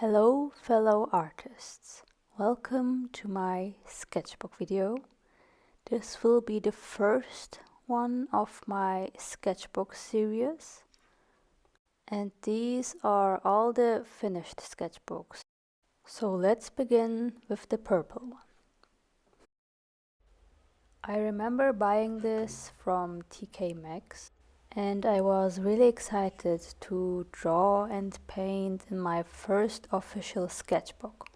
Hello fellow artists, welcome to my sketchbook video. This will be the first one of my sketchbook series, and these are all the finished sketchbooks. So let's begin with the purple one. I remember buying this from TK Maxx and I was really excited to draw and paint in my first official sketchbook.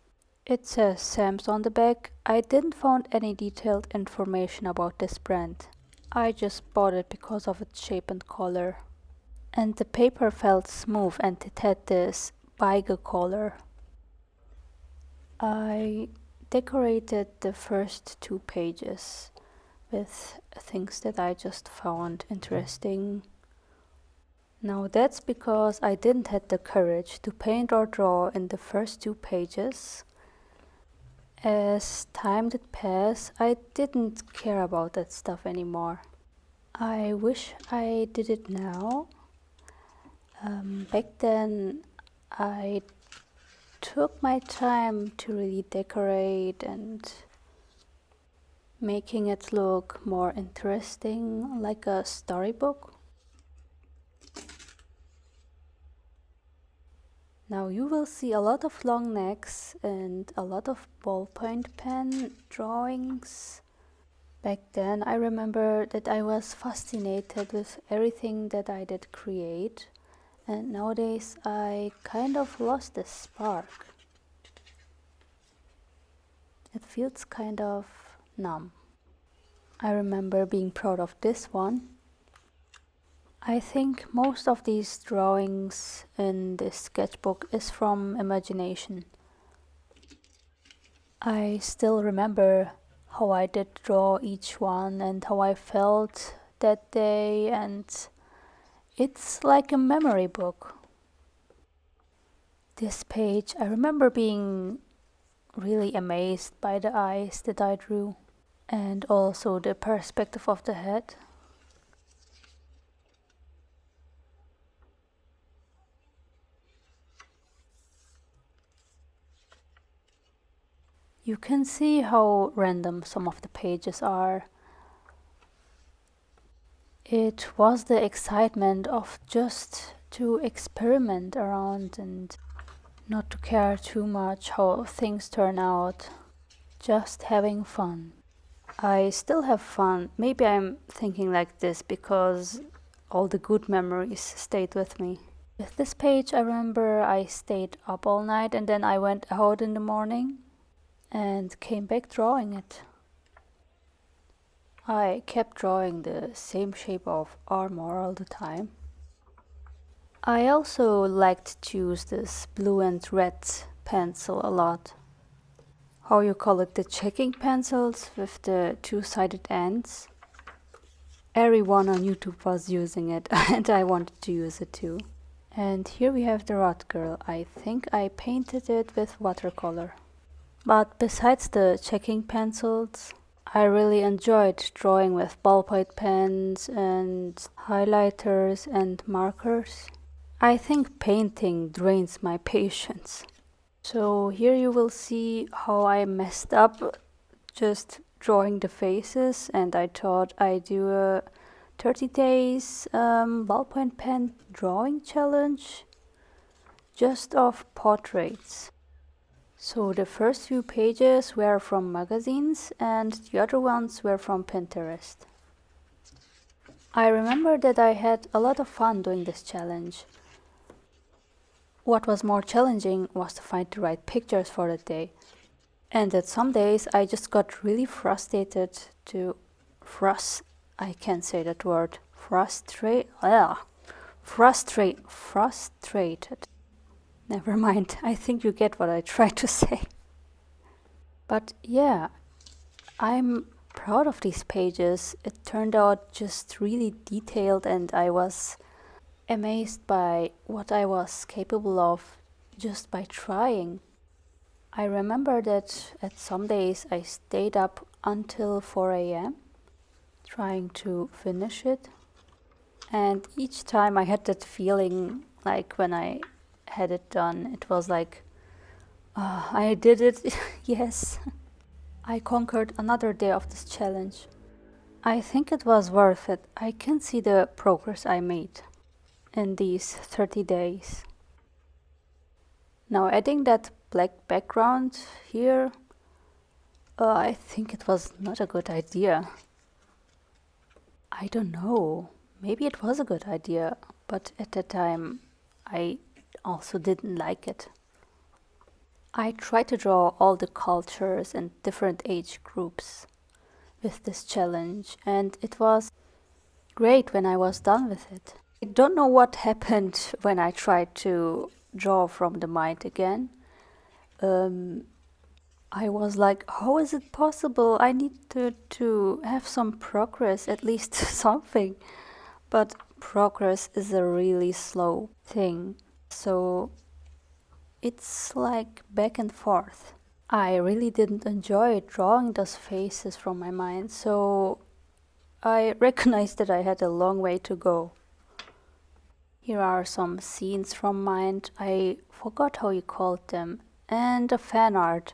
It says Sam's on the back. I didn't find any detailed information about this brand. I just bought it because of its shape and color. And the paper felt smooth and it had this biger color. I decorated the first 2 pages with things that I just found interesting. Now that's because I didn't have the courage to paint or draw in the first 2 pages. As time did pass, I didn't care about that stuff anymore. I wish I did it now. Back then I took my time to really decorate and making it look more interesting, like a storybook. Now you will see a lot of long necks and a lot of ballpoint pen drawings. Back then I remember that I was fascinated with everything that I did create, and nowadays I kind of lost the spark. It feels kind of numb. I remember being proud of this one. I think most of these drawings in this sketchbook is from imagination. I still remember how I did draw each one and how I felt that day, and it's like a memory book. This page, I remember being really amazed by the eyes that I drew and also the perspective of the head. You can see how random some of the pages are. It was the excitement of just to experiment around and not to care too much how things turn out. Just having fun. I still have fun. Maybe I'm thinking like this because all the good memories stayed with me. With this page, I remember I stayed up all night and then I went out in the morning and came back drawing it. I kept drawing the same shape of armor all the time. I also liked to use this blue and red pencil a lot. How you call it, the checking pencils with the 2-sided ends. Everyone on YouTube was using it and I wanted to use it too. And here we have the Rod Girl. I think I painted it with watercolor. But besides the checking pencils, I really enjoyed drawing with ballpoint pens and highlighters and markers. I think painting drains my patience. So here you will see how I messed up just drawing the faces, and I thought I'd do a 30 days ballpoint pen drawing challenge just of portraits. So the first few pages were from magazines and the other ones were from Pinterest. I remember that I had a lot of fun doing this challenge. What was more challenging was to find the right pictures for the day. And that some days I just got really frustrated I can't say that word. Frustrated. Never mind, I think you get what I tried to say. But yeah, I'm proud of these pages. It turned out just really detailed and I was amazed by what I was capable of just by trying. I remember that at some days I stayed up until 4 a.m. trying to finish it. And each time I had that feeling like when I had it done, it was like I did it, yes. I conquered another day of this challenge. I think it was worth it. I can see the progress I made in these 30 days. Now adding that black background here, I think it was not a good idea. I don't know. Maybe it was a good idea, but at that time I also didn't like it. I tried to draw all the cultures and different age groups with this challenge, and it was great when I was done with it. I don't know what happened when I tried to draw from the mind again. I was like, how is it possible? I need to have some progress, at least something. But progress is a really slow thing. So it's like back and forth. I really didn't enjoy drawing those faces from my mind, so I recognized that I had a long way to go. Here are some scenes from Mind. I forgot how you called them. And a fan art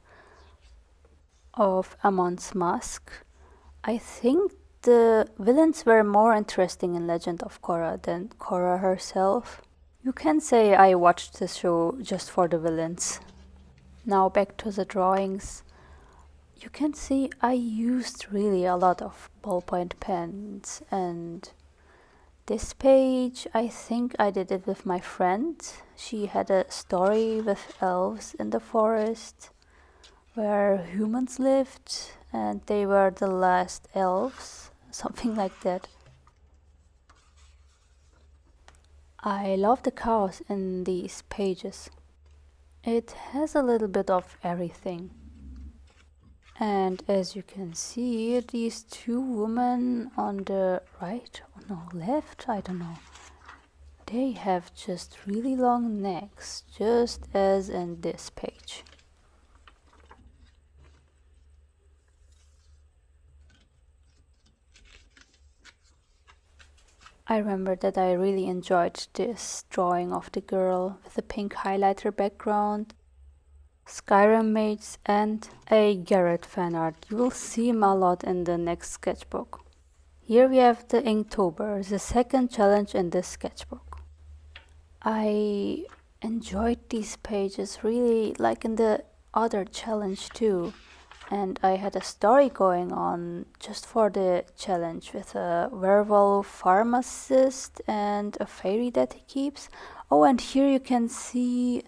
of Amon's mask. I think the villains were more interesting in Legend of Korra than Korra herself. You can say I watched the show just for the villains. Now back to the drawings. You can see I used really a lot of ballpoint pens, and this page I think I did it with my friend. She had a story with elves in the forest where humans lived and they were the last elves, something like that. I love the chaos in these pages. It has a little bit of everything. And as you can see, these two women on the right, or no, left, I don't know, they have just really long necks, just as in this page. I remember that I really enjoyed this drawing of the girl with the pink highlighter background, Skyrim mates, and a Garrett fan art. You will see him a lot in the next sketchbook. Here we have the Inktober, the second challenge in this sketchbook. I enjoyed these pages really like in the other challenge too. And I had a story going on just for the challenge with a werewolf pharmacist and a fairy that he keeps. Oh, and here you can see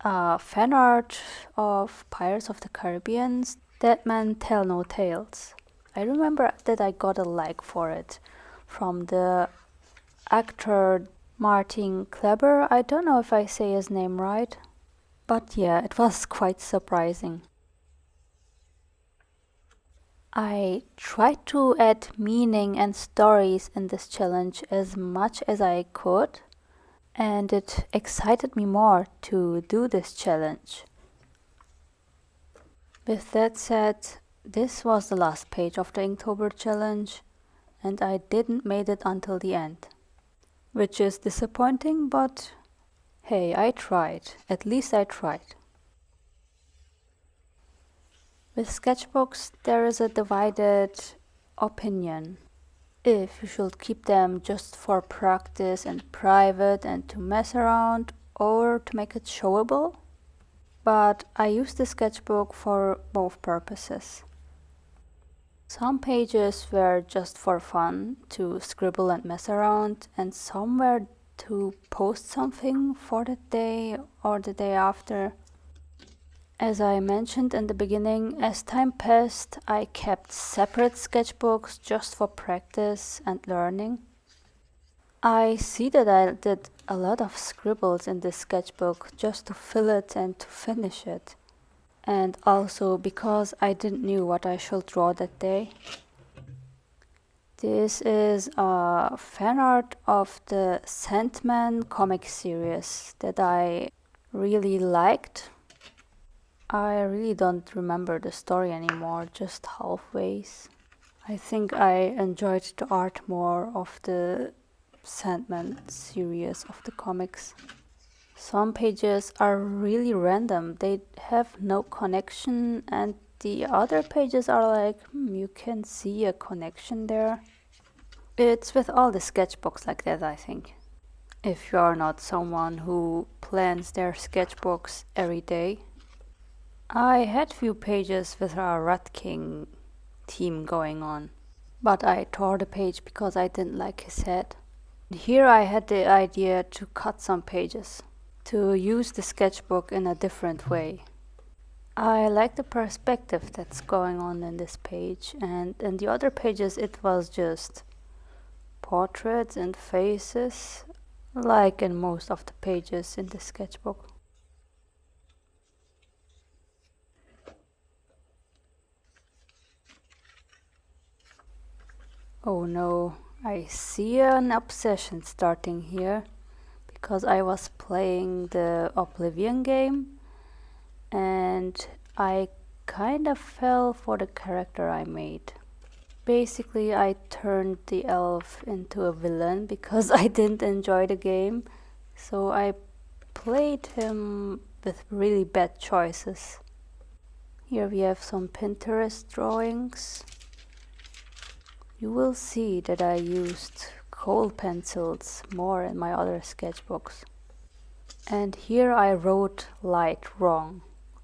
fan art of Pirates of the Caribbean, Dead Men Tell No Tales. I remember that I got a like for it from the actor Martin Kleber. I don't know if I say his name right, but yeah, it was quite surprising. I tried to add meaning and stories in this challenge as much as I could, and it excited me more to do this challenge. With that said, this was the last page of the Inktober challenge, and I didn't made it until the end, which is disappointing, but hey, I tried. At least I tried. With sketchbooks, there is a divided opinion. If you should keep them just for practice and private and to mess around, or to make it showable. But I use the sketchbook for both purposes. Some pages were just for fun, to scribble and mess around, and some were to post something for that day or the day after. As I mentioned in the beginning, as time passed, I kept separate sketchbooks just for practice and learning. I see that I did a lot of scribbles in this sketchbook just to fill it and to finish it. And also because I didn't know what I should draw that day. This is a fan art of the Sandman comic series that I really liked. I really don't remember the story anymore, just halfways. I think I enjoyed the art more of the Sandman series of the comics. Some pages are really random, they have no connection, and the other pages are like, you can see a connection there. It's with all the sketchbooks like that, I think. If you are not someone who plans their sketchbooks every day. I had few pages with a Rat King theme going on, but I tore the page because I didn't like his head. Here I had the idea to cut some pages, to use the sketchbook in a different way. I like the perspective that's going on in this page, and in the other pages it was just portraits and faces, like in most of the pages in the sketchbook. Oh no, I see an obsession starting here, because I was playing the Oblivion game and I kind of fell for the character I made. Basically, I turned the elf into a villain because I didn't enjoy the game, so I played him with really bad choices. Here we have some Pinterest drawings. You will see that I used kohl pencils more in my other sketchbooks. And here I wrote light wrong,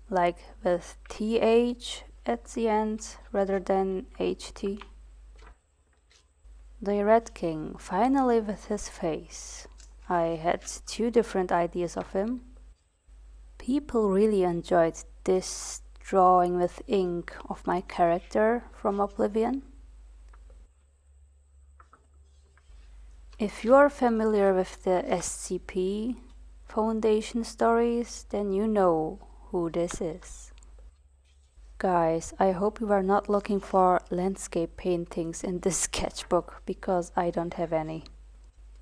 like with TH at the end rather than HT. The Red King, finally with his face. I had two different ideas of him. People really enjoyed this drawing with ink of my character from Oblivion. If you are familiar with the SCP Foundation stories, then you know who this is. Guys, I hope you are not looking for landscape paintings in this sketchbook, because I don't have any.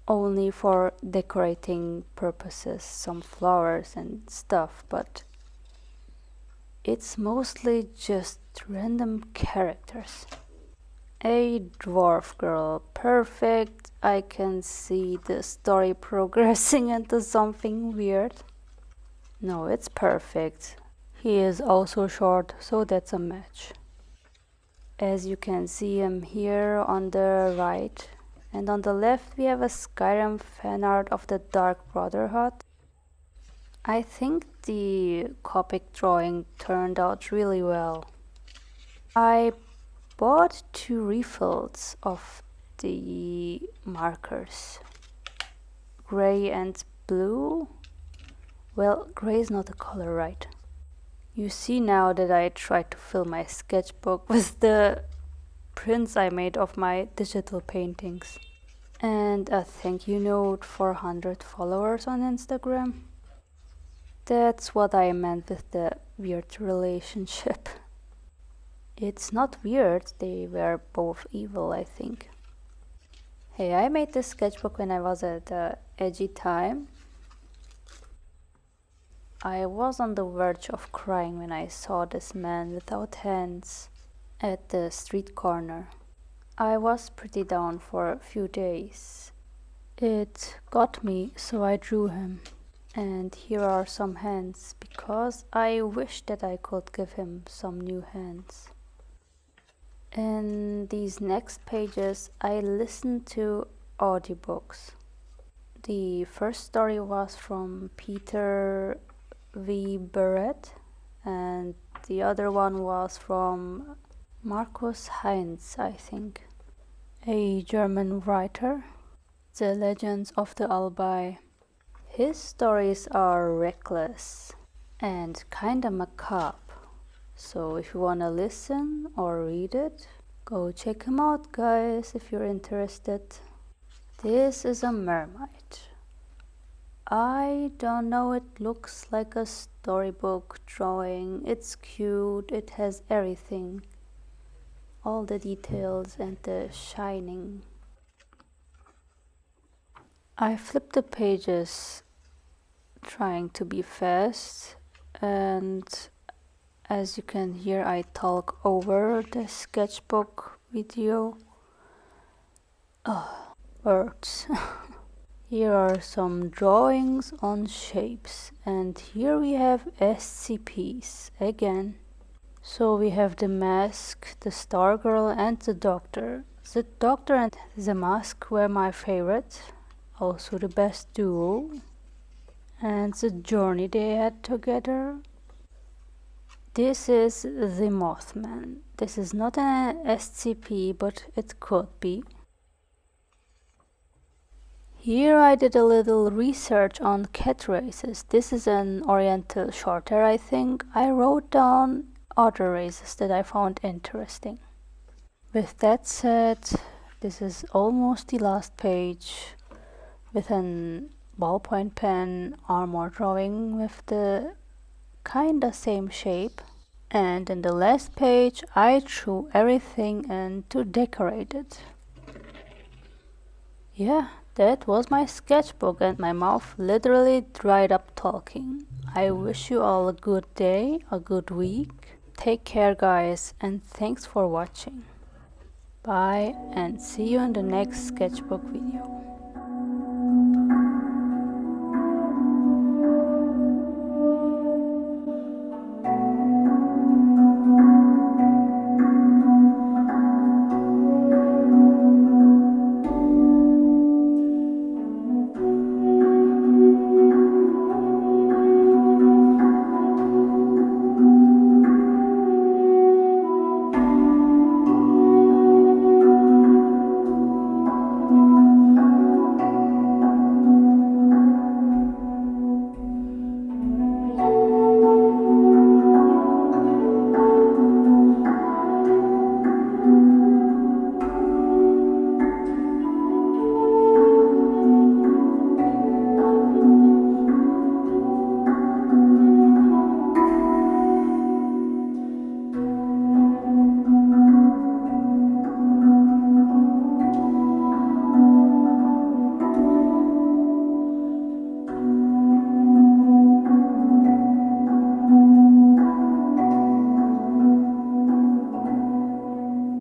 Only for decorating purposes, some flowers and stuff, but it's mostly just random characters. A dwarf girl, perfect. I can see the story progressing into something weird. No, it's perfect. He is also short, so that's a match. As you can see him here on the right, and on the left we have a Skyrim fan art of the Dark Brotherhood. I think the Copic drawing turned out really well. I bought 2 refills of the markers, gray and blue. Well, gray is not a color, right? You see now that I tried to fill my sketchbook with the prints I made of my digital paintings. And a thank you note for 100 followers on Instagram. That's what I meant with the weird relationship. It's not weird, they were both evil, I think. Hey, I made this sketchbook when I was at the edgy time. I was on the verge of crying when I saw this man without hands at the street corner. I was pretty down for a few days. It got me, so I drew him. And here are some hands, because I wish that I could give him some new hands. In these next pages, I listened to audiobooks. The first story was from Peter V. Barrett, and the other one was from Markus Heinz, I think, a German writer. The Legends of the Albai. His stories are reckless and kinda macabre. So if you wanna listen or read it, go check him out, guys, if you're interested. This is a mermaid. I don't know, it looks like a storybook drawing. It's cute, it has everything. All the details and the shining. I flipped the pages trying to be fast, and as you can hear, I talk over the sketchbook video. Words. Here are some drawings on shapes, and here we have SCPs again. So we have the mask, the star girl, and the doctor. The doctor and the mask were my favorite, also the best duo. And the journey they had together. This is the Mothman. This is not an SCP, but it could be. Here I did a little research on cat races. This is an Oriental Shorthair, I think. I wrote down other races that I found interesting. With that said, this is almost the last page with an ballpoint pen armor drawing with the kinda same shape. And in the last page I threw everything in to decorate it. Yeah, that was my sketchbook and my mouth literally dried up talking. I wish you all a good day, a good week. Take care guys, and thanks for watching. Bye and see you in the next sketchbook video.